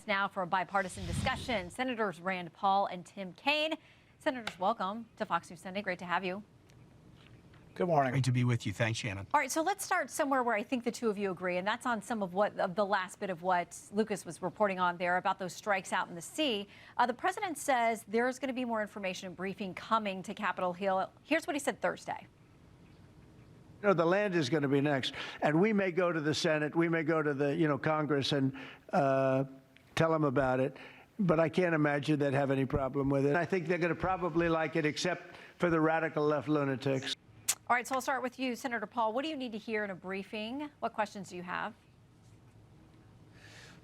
us now for a bipartisan discussion. Senators Rand Paul and Tim Kaine. Senators, welcome to Fox News Sunday. Great to have you. Good morning. Great to be with you. Thanks, Shannon. All right, so let's start somewhere where I think the two of you agree, and that's on some of the last bit of what Lucas was reporting on there about those strikes out in the sea. The president says there's going to be more information and briefing coming to Capitol Hill. Here's what he said Thursday. You know, the land is going to be next, and we may go to the Senate, we may go to the Congress and tell them about it, but I can't imagine they'd have any problem with it. I think they're going to probably like it, except for the radical left lunatics. All right, so I'll start with you, Senator Paul. What do you need to hear in a briefing? What questions do you have?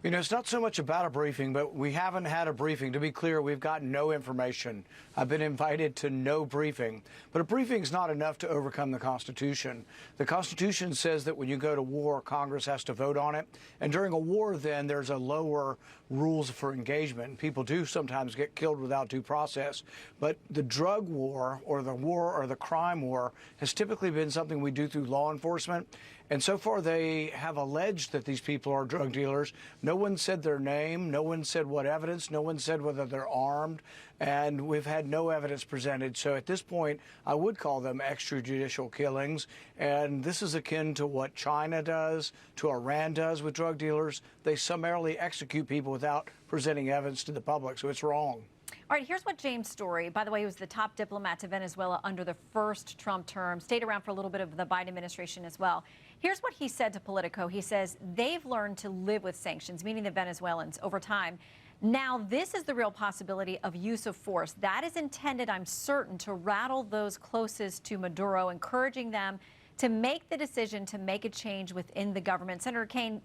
You know, it's not so much about a briefing, but we haven't had a briefing. To be clear, we've got no information. I've been invited to no briefing. But a briefing is not enough to overcome the Constitution. The Constitution says that when you go to war, Congress has to vote on it. And during a war, then, there's a lower rules for engagement. People do sometimes get killed without due process. But the drug war or the crime war has typically been something we do through law enforcement. And so far, they have alleged that these people are drug dealers. No one said their name. No one said what evidence. No one said whether they're armed. And we've had no evidence presented. So at this point, I would call them extrajudicial killings. And this is akin to what China does, to Iran does with drug dealers. They summarily execute people without presenting evidence to the public. So it's wrong. All right, here's what James Story, by the way, he was the top diplomat to Venezuela under the first Trump term, stayed around for a little bit of the Biden administration as well. Here's what he said to Politico. He says they've learned to live with sanctions, meaning the Venezuelans, over time. Now, this is the real possibility of use of force. That is intended, I'm certain, to rattle those closest to Maduro, encouraging them to make the decision to make a change within the government. Senator Kaine,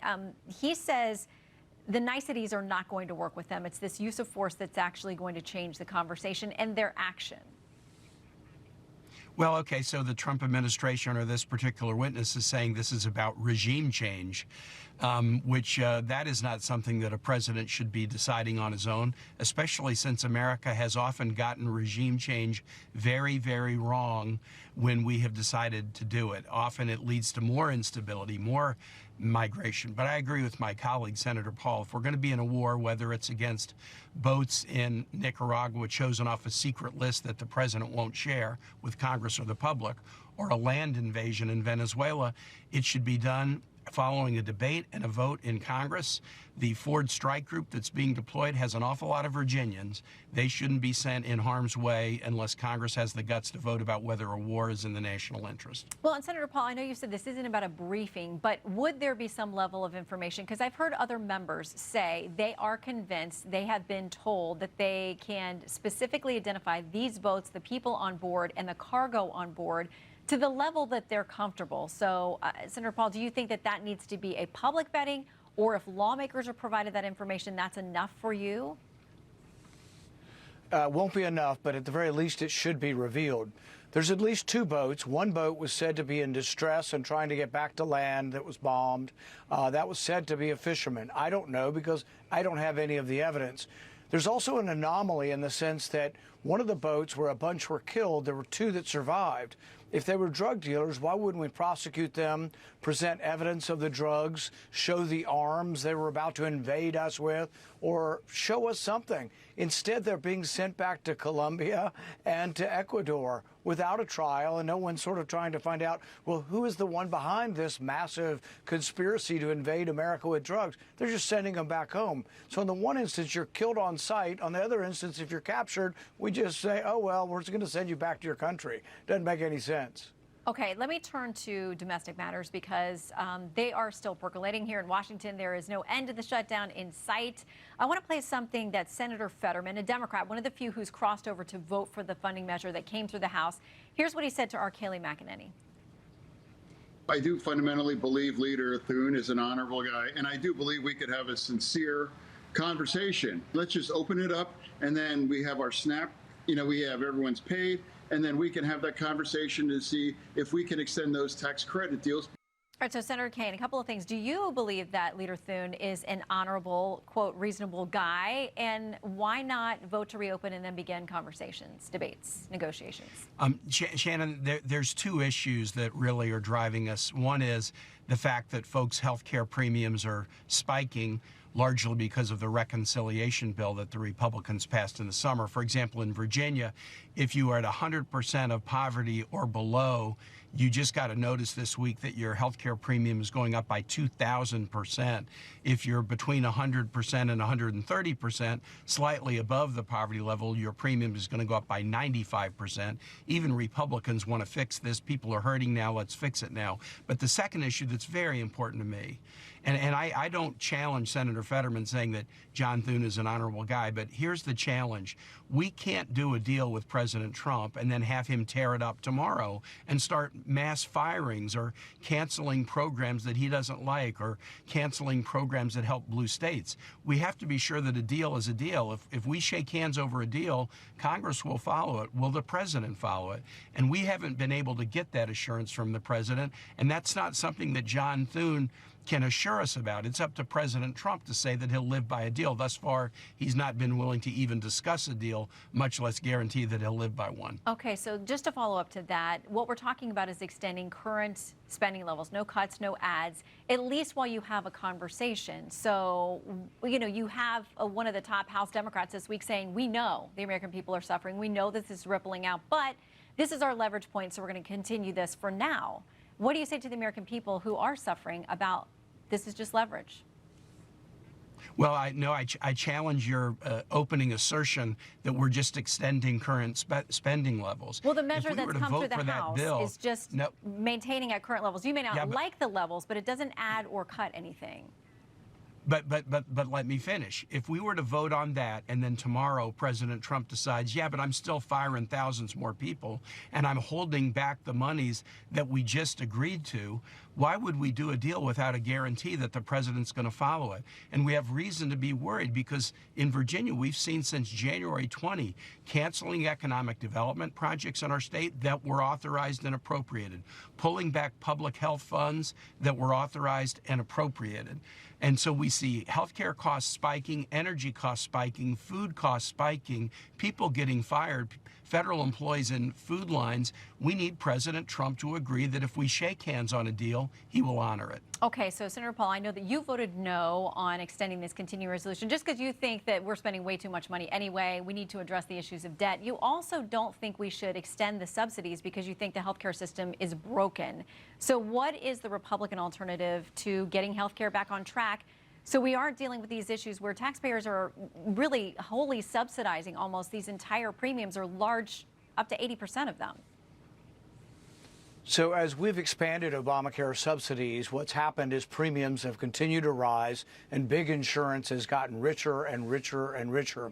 he says the niceties are not going to work with them. It's this use of force that's actually going to change the conversation and their action. Well, okay, so the Trump administration or this particular witness is saying this is about regime change, which that is not something that a president should be deciding on his own, especially since America has often gotten regime change very, very wrong when we have decided to do it. Often it leads to more instability, more migration. But I agree with my colleague, Senator Paul. If we're going to be in a war, whether it's against boats in Nicaragua chosen off a secret list that the president won't share with Congress or the public, or a land invasion in Venezuela, it should be done following a debate and a vote in Congress. The Ford strike group that's being deployed has an awful lot of Virginians. They shouldn't be sent in harm's way unless Congress has the guts to vote about whether a war is in the national interest. Well, and Senator Paul, I know you said this isn't about a briefing, but would there be some level of information? Because I've heard other members say they are convinced, they have been told that they can specifically identify these boats, the people on board, and the cargo on board to the level that they're comfortable. So, Senator Paul, do you think that that needs to be a public vetting, or if lawmakers are provided that information, that's enough for you? Won't be enough, but at the very least, it should be revealed. There's at least two boats. One boat was said to be in distress and trying to get back to land that was bombed. That was said to be a fisherman. I don't know because I don't have any of the evidence. There's also an anomaly in the sense that one of the boats where a bunch were killed, there were two that survived. If they were drug dealers, why wouldn't we prosecute them, present evidence of the drugs, show the arms they were about to invade us with, or show us something? Instead, they're being sent back to Colombia and to Ecuador without a trial, and no one's sort of trying to find out, well, who is the one behind this massive conspiracy to invade America with drugs? They're just sending them back home. So in the one instance, you're killed on sight. On the other instance, if you're captured, we just say, oh, well, we're just going to send you back to your country. Doesn't make any sense. Okay, let me turn to domestic matters because they are still percolating here in Washington. There is no end to the shutdown in sight. I want to play something that Senator Fetterman, a Democrat, one of the few who's crossed over to vote for the funding measure that came through the House. Here's what he said to our Kayleigh McEnany. I do fundamentally believe Leader Thune is an honorable guy, and I do believe we could have a sincere conversation. Let's just open it up, and then we have our snap. We have everyone's paid. And then we can have that conversation to see if we can extend those tax credit deals. All right, so Senator Kaine, a couple of things. Do you believe that Leader Thune is an honorable, quote, reasonable guy? And why not vote to reopen and then begin conversations, debates, negotiations? Shannon, there's two issues that really are driving us. One is the fact that folks' health care premiums are spiking. largely because of the reconciliation bill that the Republicans passed in the summer. For example, in Virginia, if you are at 100% of poverty or below, you just got a notice this week that your health care premium is going up by 2,000%. If you're between 100% and 130%, slightly above the poverty level, your premium is going to go up by 95%. Even Republicans want to fix this. People are hurting now. Let's fix it now. But the second issue that's very important to me, and I don't challenge Senator Fetterman saying that John Thune is an honorable guy, but here's the challenge. We can't do a deal with President Trump and then have him tear it up tomorrow and start mass firings or canceling programs that he doesn't like or canceling programs that help blue states. We have to be sure that a deal is a deal. If we shake hands over a deal, Congress will follow it. Will the president follow it? And we haven't been able to get that assurance from the president, and that's not something that John Thune can assure us about. It's up to President Trump to say that he'll live by a deal. Thus far, he's not been willing to even discuss a deal, much less guarantee that he'll live by one. Okay, so just to follow up to that, what we're talking about is extending current spending levels, no cuts, no ads, at least while you have a conversation. So, you know, you have one of the top House Democrats this week saying, we know the American people are suffering. We know this is rippling out, but this is our leverage point, so we're going to continue this for now. What do you say to the American people who are suffering about this is just leverage? Well, I challenge your opening assertion that we're just extending current spending levels. Well, the measure that's come through the House is just maintaining at current levels. You may not like the levels, but it doesn't add or cut anything. But let me finish. If we were to vote on that and then tomorrow President Trump decides, yeah, but I'm still firing thousands more people and I'm holding back the monies that we just agreed to, why would we do a deal without a guarantee that the president's going to follow it? And we have reason to be worried because in Virginia, we've seen since January 20, canceling economic development projects in our state that were authorized and appropriated, pulling back public health funds that were authorized and appropriated. And so we see healthcare costs spiking, energy costs spiking, food costs spiking, people getting fired, federal employees in food lines. We need President Trump to agree that if we shake hands on a deal, he will honor it. Okay, so Senator Paul, I know that you voted no on extending this continuing resolution just because you think that we're spending way too much money anyway. We need to address the issues of debt. You also don't think we should extend the subsidies because you think the healthcare system is broken. So what is the Republican alternative to getting healthcare back on track so we aren't dealing with these issues where taxpayers are really wholly subsidizing almost these entire premiums, or large, up to 80% of them? So as we've expanded Obamacare subsidies, what's happened is premiums have continued to rise and big insurance has gotten richer and richer and richer.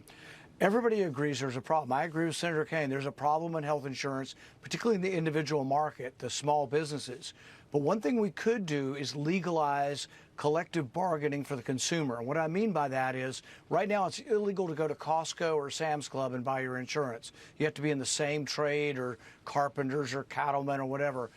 Everybody agrees there's a problem. I agree with Senator Kaine. There's a problem in health insurance, particularly in the individual market, the small businesses. But one thing we could do is legalize collective bargaining for the consumer. And what I mean by that is right now it's illegal to go to Costco or Sam's Club and buy your insurance. You have to be in the same trade or carpenters or cattlemen or whatever.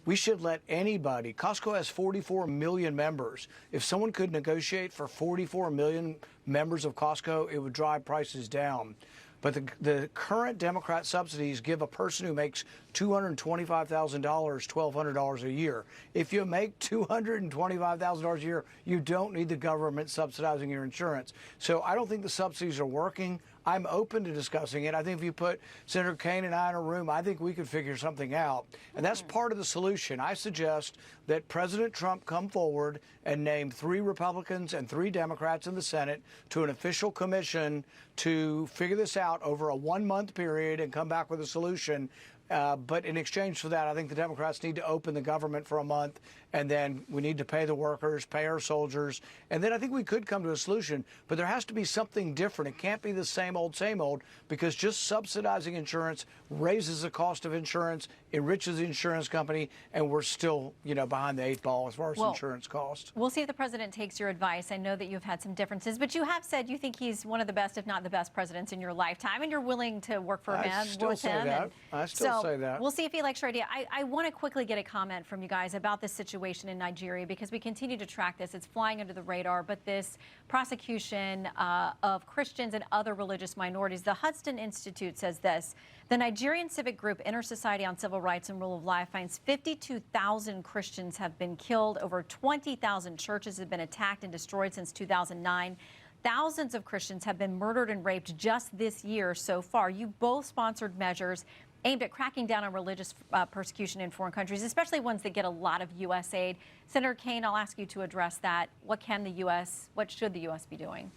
We should let anybody. Costco has 44 million members. If someone could negotiate for 44 million members of Costco, it would drive prices down. But the current Democrat subsidies give a person who makes $225,000 $1,200 a year. If you make $225,000 a year, you don't need the government subsidizing your insurance. So I don't think the subsidies are working. I'm open to discussing it. I think if you put Senator Kaine and I in a room, I think we could figure something out. And that's part of the solution. I suggest that President Trump come forward and name 3 Republicans and 3 Democrats in the Senate to an official commission to figure this out over a 1-month period and come back with a solution. But in exchange for that, I think the Democrats need to open the government for a month, and then we need to pay the workers, pay our soldiers, and then I think we could come to a solution. But there has to be something different. It can't be the same old, because just subsidizing insurance raises the cost of insurance, enriches the insurance company, and we're still, behind the 8 ball as far as insurance cost. We'll see if the president takes your advice. I know that you've had some differences, but you have said you think he's one of the best, if not the best, presidents in your lifetime, and you're willing to work for him. I still say that. We'll see if he likes your idea. I want to quickly get a comment from you guys about this situation situation in Nigeria, because we continue to track this. It's flying under the radar, but this prosecution of Christians and other religious minorities. The Hudson Institute says this: the Nigerian civic group Inter-Society on Civil Rights and Rule of Law finds 52,000 Christians have been killed. Over 20,000 churches have been attacked and destroyed since 2009. Thousands of Christians have been murdered and raped just this year so far. You both sponsored measures aimed at cracking down on religious persecution in foreign countries, especially ones that get a lot of U.S. aid. Senator Kaine, I'll ask you to address that. What should the U.S. be doing?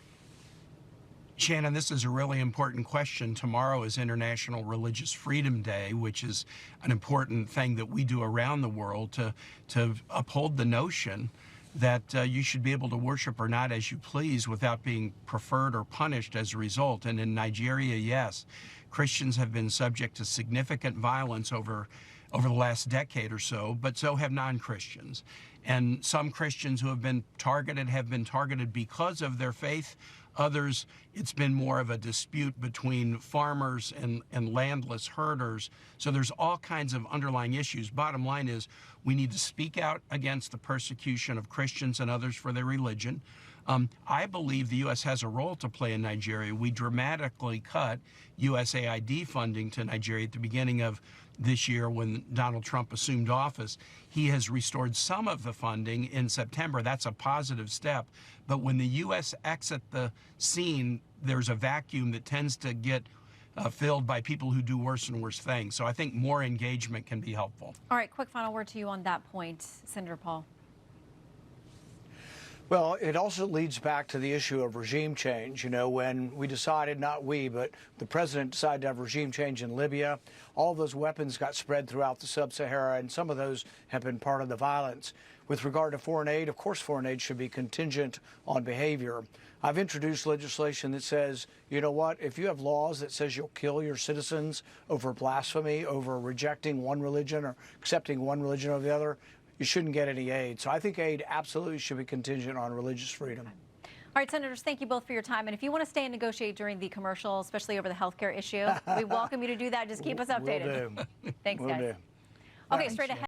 Shannon, this is a really important question. Tomorrow is International Religious Freedom Day, which is an important thing that we do around the world to uphold the notion that you should be able to worship or not as you please without being preferred or punished as a result. And in Nigeria, yes, Christians have been subject to significant violence over the last decade or so, but so have non-Christians. And some Christians who have been targeted because of their faith. Others, it's been more of a dispute between farmers and landless herders. So there's all kinds of underlying issues. Bottom line is we need to speak out against the persecution of Christians and others for their religion. I believe the U.S. has a role to play in Nigeria. We dramatically cut USAID funding to Nigeria at the beginning of this year when Donald Trump assumed office. He has restored some of the funding in September. That's a positive step. But when the U.S. exit the scene, there's a vacuum that tends to get filled by people who do worse and worse things. So I think more engagement can be helpful. All right, quick final word to you on that point, Senator Paul. Well, it also leads back to the issue of regime change. You know, when we decided, not we, but the president decided to have regime change in Libya, all of those weapons got spread throughout the sub-Sahara, and some of those have been part of the violence. With regard to foreign aid, of course, foreign aid should be contingent on behavior. I've introduced legislation that says, you know what, if you have laws that says you'll kill your citizens over blasphemy, over rejecting one religion or accepting one religion over the other, you shouldn't get any aid. So I think aid absolutely should be contingent on religious freedom. All right, Senators, thank you both for your time. And if you want to stay and negotiate during the commercial, especially over the healthcare issue, we welcome you to do that. Just keep us updated. Will do. Thanks, Will guys. do. Okay, straight ahead.